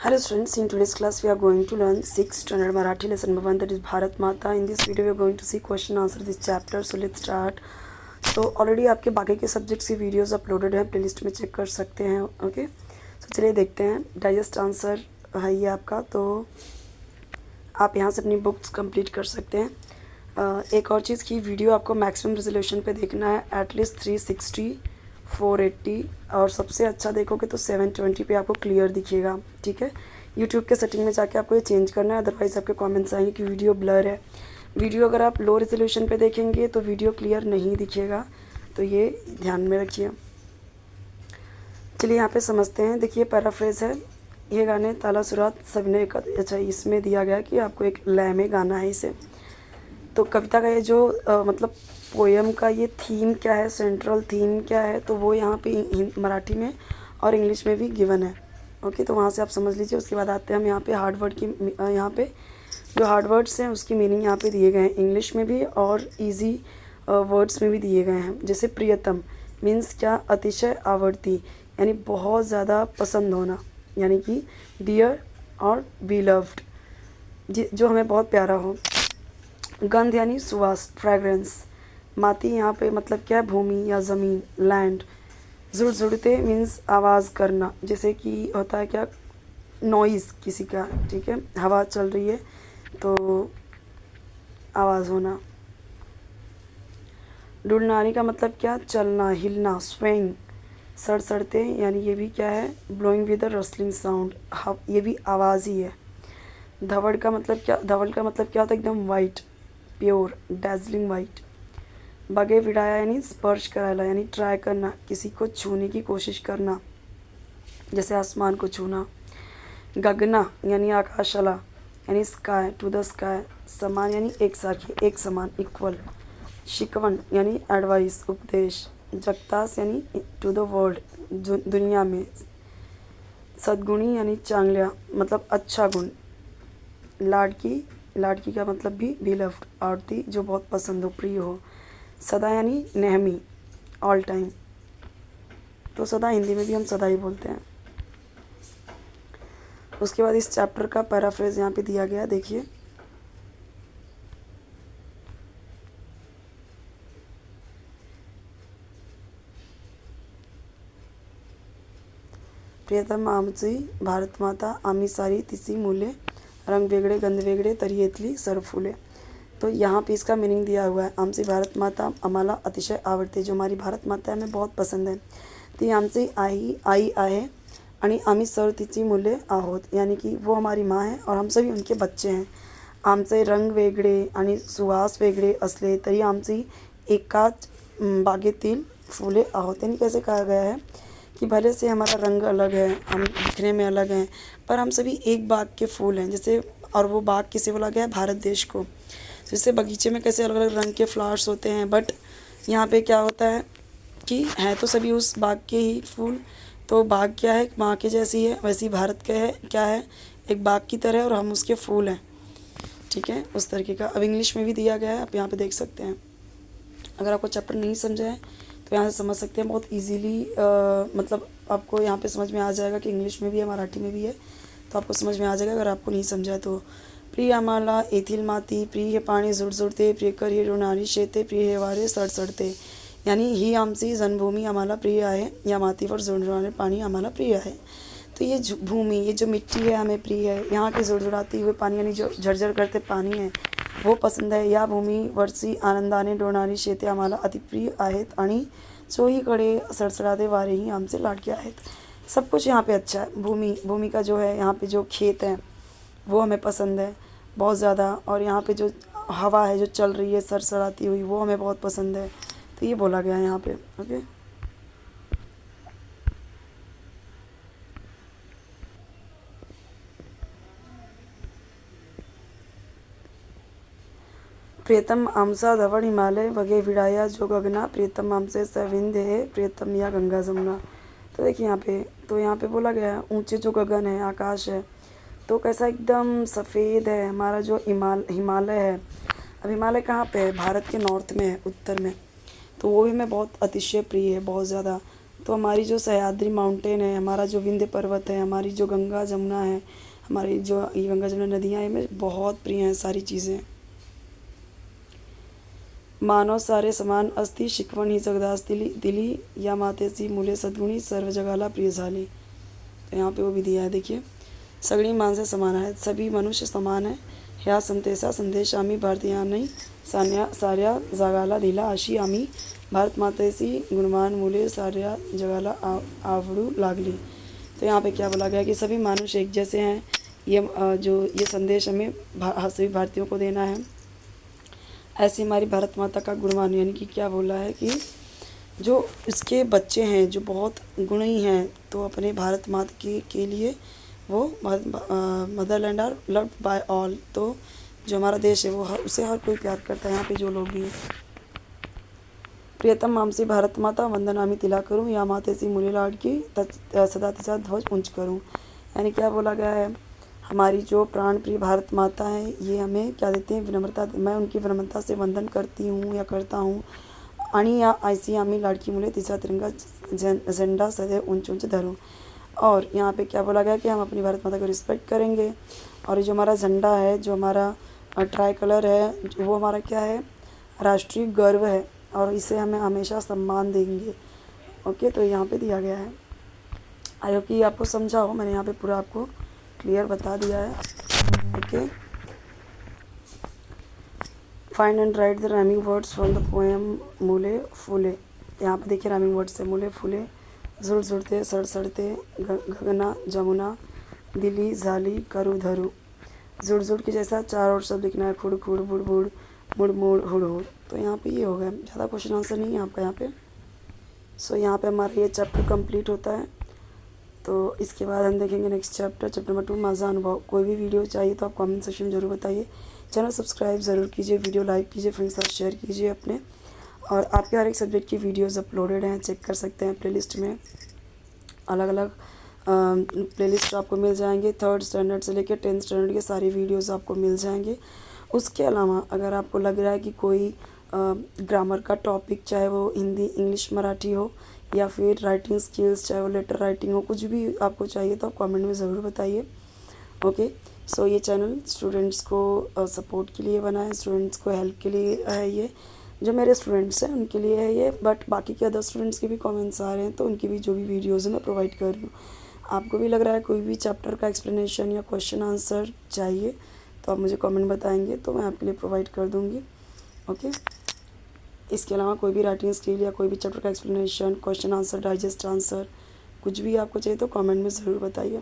Hello students, in today's class we are going to learn 6th standard Marathi lesson number 1, that is Bharat Mata. In this video we are going to see question answer this chapter. So let's start. तो already आपके बाकी के subjects की videos uploaded हैं, playlist में check कर सकते हैं. ओके, तो चलिए देखते हैं. डाइजेस्ट आंसर है ये आपका, तो आप यहाँ से अपनी बुक्स कंप्लीट कर सकते हैं. एक और चीज़ की वीडियो आपको मैक्सिमम रेजोल्यूशन पे देखना है, एटलीस्ट 360 480 और सबसे अच्छा देखोगे तो 720 पे आपको क्लियर दिखेगा. ठीक है, यूट्यूब के सेटिंग में जाके आपको ये चेंज करना है, अदरवाइज़ आपके कमेंट्स आएंगे कि वीडियो ब्लर है. वीडियो अगर आप लो रेजोल्यूशन पे देखेंगे तो वीडियो क्लियर नहीं दिखेगा, तो ये ध्यान में रखिए. चलिए यहाँ पे समझते हैं. देखिए पैराफ्रेज है, ये गाने ताला सुरात सबने अच्छा इसमें दिया गया कि आपको एक लय में गाना है इसे. तो कविता का ये जो मतलब पोएम का ये थीम क्या है, सेंट्रल थीम क्या है, तो वो यहाँ पे मराठी में और इंग्लिश में भी गिवन है. ओके, तो वहाँ से आप समझ लीजिए. उसके बाद आते हैं हम यहाँ पे हार्ड वर्ड की. यहाँ पे जो हार्ड वर्ड्स हैं उसकी मीनिंग यहाँ पे दिए गए हैं, इंग्लिश में भी और इजी वर्ड्स में भी दिए गए हैं. जैसे प्रियतम मीन्स क्या, अतिशय आवड़ती यानी बहुत ज़्यादा पसंद होना, यानी कि डियर और बी लव्ड, जो हमें बहुत प्यारा हो. गंध यानी सुवास, फ्रेगरेंस. माती यहाँ पे मतलब क्या है, भूमि या ज़मीन, लैंड. जुड़ते मीन्स आवाज़ करना, जैसे कि होता है क्या, नॉइज़ किसी का. ठीक है, हवा चल रही है तो आवाज़ होना. डुलनारी का मतलब क्या, चलना, हिलना, स्विंग. सड़सड़ते यानी ये भी क्या है, blowing with a rustling sound, ये भी आवाज़ ही है. धवड़ का मतलब क्या, धवल का मतलब क्या होता है, एकदम वाइट, प्योर, डैजलिंग वाइट. बगे विड़ाया यानी स्पर्श करायला, यानी ट्राई करना, किसी को छूने की कोशिश करना, जैसे आसमान को छूना. गगना यानी आकाशाला, यानी स्काय, टू द स्काय. समान यानी एक साखी, एक समान, इक्वल. शिकवन यानी एडवाइस, उपदेश. जगतास यानी टू द वर्ल्ड, दुनिया में. सद्गुणी यानी चांगल्या, मतलब अच्छा गुण. लाडकी का मतलब भी बिलव्ड, आरती जो बहुत पसंद हो, प्रिय हो. सदा यानी नेहमी, ऑल टाइम. तो सदा हिंदी में भी हम सदा ही बोलते हैं. उसके बाद इस चैप्टर का पैराफ्रेज यहाँ पे दिया गया, देखिए. प्रियतम आमची भारत माता, आम्ही सारी तिची मुले, रंग वेगळे गंध वेगळे तरी येतली सरफुले. तो यहाँ पे इसका मीनिंग दिया हुआ है. आमची भारत माता आम्हाला अतिशय आवडते, जो हमारी भारत माता है हमें बहुत पसंद है. ती आमची आई आहे आणि आम्ही सर्व तिची मुले आहोत, यानी कि वो हमारी माँ है और हम सभी उनके बच्चे हैं. आमचे रंग वेगळे आणि सुवास वेगळे असले तरी आमची एकाच बागेतील फुले आहोत. यानी कैसे कहा गया है कि भले से हमारा रंग अलग है, हम दिखने में अलग हैं, पर हम सभी एक बाग के फूल हैं. जैसे, और वो बाग किसे बोला गया है, भारत देश को. जैसे बगीचे में कैसे अलग अलग रंग के फ्लावर्स होते हैं, बट यहाँ पे क्या होता है कि हैं तो सभी उस बाग के ही फूल. तो बाग क्या है, माँ के जैसी है, वैसी भारत के है, क्या है, एक बाग की तरह, और हम उसके फूल हैं. ठीक है, उस तरीके का. अब इंग्लिश में भी दिया गया है, आप यहाँ पे देख सकते हैं. अगर आपको चैप्टर नहीं समझा है तो यहाँ से समझ सकते हैं बहुत इजीली. मतलब आपको यहाँ पे समझ में आ जाएगा कि इंग्लिश में भी है, मराठी में भी है, तो आपको समझ में आ जाएगा. अगर आपको नहीं समझा है तो. प्रिय आम्हाला येथील माती, प्रिय हे पाणी जुडजुडते, प्रियकर ही डोणारी शेते, प्रिय हे वारे सडसडते. यानी ही आमची जन्मभूमी आम्हाला प्रिय आहे, या मातीवर जुडजुडाने पाणी आम्हाला प्रिय आहे. तो ये भूमि, ये जो मिट्टी है हमें प्रिय है. यहाँ के जुड़जुड़ाती हुए पानी यानी जो झरझर करते पानी है वो पसंद है. या भूमीवरची आनंदाने डोळणारी शेते आम्हाला अतिप्रिय आहेत आणि चोहीकडे सडसडाते वारेही आमचे लाडके आहेत. सब कुछ यहाँ पे अच्छा है. भूमि का जो है, यहाँ पे जो खेत हैं वो हमें पसंद है बहुत ज़्यादा, और यहाँ पे जो हवा है जो चल रही है सरसराती हुई, वो हमें बहुत पसंद है. तो ये बोला गया है यहाँ पे. ओके, प्रियतम आमचा धवळ हिमालय वगे विड़ाया जो गगना, प्रियतम आमसे सविंध्य है, प्रियतम या गंगा जमुना. तो देखिए यहाँ पे, तो यहाँ पे बोला गया है ऊंचे जो गगन है, आकाश है, तो कैसा एकदम सफ़ेद है हमारा जो हिमालय है. अब हिमालय कहाँ पे है, भारत के नॉर्थ में है, उत्तर में. तो वो भी हमें बहुत अतिशय प्रिय है, बहुत ज़्यादा. तो हमारी जो सह्याद्री माउंटेन है, हमारा जो विंध्य पर्वत है, हमारी जो गंगा जमुना है, हमारी जो ये गंगा जमुना नदियाँ हैं, हमें बहुत प्रिय हैं सारी चीज़ें। मानव सारे समान अस्ति शिकवण ही जगदास दिली या मातेसी मूले सद्गुणी सर्व जगाला प्रियशाली। तो यहाँ पे वो भी दिया है, देखिए, सगळी माणसे समान आहेत, सभी मनुष्य समान है, ह्या संतेचा संदेश आम्ही भारतीयांनी साऱ्या जगाला दिला, अशी आम्ही भारत मातेची गुणवान मुले साऱ्या जगाला आवडू लागली। तो यहाँ पे क्या बोला गया कि सभी मनुष्य एक जैसे हैं, जो ये संदेश हमें सभी भारतीयों को देना है। ऐसी हमारी भारत माता का गुणवान, यानी कि क्या बोला है कि जो इसके बच्चे हैं जो बहुत गुणी हैं, तो अपने भारत माता के लिए वो motherland are loved by all. तो जो हमारा देश है वो उसे हर कोई प्यार करता है। यहाँ पे जो लोग भी हैं, प्रियतम मामसी भारत माता वंदनामी तिला करूँ, या मातेसी मुले लाडकी सदा तिचा ध्वज ऊंच करूँ। यानी क्या बोला गया है, हमारी जो प्राण प्रिय भारत माता है ये हमें क्या देते हैं, विनम्रता। मैं उनकी विनम्रता से वंदन करती हूँ या करता हूँ। आणि या ऐसी आम्ही लाडकी मुले तिचा तिरंगा झंडा सदैव ऊंच ऊंच धरूँ। और यहाँ पे क्या बोला गया कि हम अपनी भारत माता को रिस्पेक्ट करेंगे, और ये जो हमारा झंडा है, जो हमारा ट्राई कलर है, वो हमारा क्या है, राष्ट्रीय गर्व है, और इसे हमें हमेशा सम्मान देंगे। ओके, तो यहाँ पे दिया गया है। आई होप कि आपको समझा हो, मैंने यहाँ पे पूरा आपको क्लियर बता दिया है। Okay, find and right the rhyming words from the poem मूले फूले। यहाँ पे देखिए राइमिंग वर्ड्स है, मूले फूले, जुड़ जुड़ते, सड़ सड़ते, गगना जमुना, दिली झाली करू धरू। जुड़ जुड़ के जैसा चार और शब्द लिखना है, खुड़ खुड़ बुड़ बुड़ मुड़ मुड़ हुड़ हुड़। तो यहाँ पे ये हो गया, ज़्यादा क्वेश्चन आंसर नहीं है आपका यहाँ पे। सो यहाँ पे हमारा ये चैप्टर कंप्लीट होता है। तो इसके बाद हम देखेंगे नेक्स्ट चैप्टर नंबर 2 माझा अनुभव। कोई भी वीडियो चाहिए तो आप कमेंट सेक्शन में ज़रूर बताइए। चैनल सब्सक्राइब ज़रूर कीजिए, वीडियो लाइक कीजिए, फ्रेंड्स के साथ शेयर कीजिए अपने। और आपके हर एक सब्जेक्ट की वीडियोज़ अपलोडेड हैं, चेक कर सकते हैं प्लेलिस्ट में। अलग अलग प्लेलिस्ट आपको मिल जाएंगे, 3rd स्टैंडर्ड से लेकर 10th स्टैंडर्ड के सारी वीडियोज़ आपको मिल जाएंगे। उसके अलावा अगर आपको लग रहा है कि कोई ग्रामर का टॉपिक, चाहे वो हिंदी, इंग्लिश, मराठी हो, या फिर राइटिंग स्किल्स, चाहे वो लेटर राइटिंग हो, कुछ भी आपको चाहिए तो आप कमेंट में ज़रूर बताइए। ओके, सो ये चैनल स्टूडेंट्स को सपोर्ट के लिए बना है, स्टूडेंट्स को हेल्प के लिए है। ये जो मेरे स्टूडेंट्स हैं उनके लिए है ये, बट बाकी के अदर स्टूडेंट्स के भी कमेंट्स आ रहे हैं, तो उनकी भी जो भी वीडियोज़ है मैं प्रोवाइड कर रही हूँ। आपको भी लग रहा है कोई भी चैप्टर का एक्सप्लेनेशन या क्वेश्चन आंसर चाहिए तो आप मुझे कमेंट बताएंगे, तो मैं आपके लिए प्रोवाइड कर दूँगी। ओके, इसके अलावा कोई भी राइटिंग स्किल या कोई भी चैप्टर का explanation, question answer, digest answer, कुछ भी आपको चाहिए तो कमेंट में ज़रूर बताइए।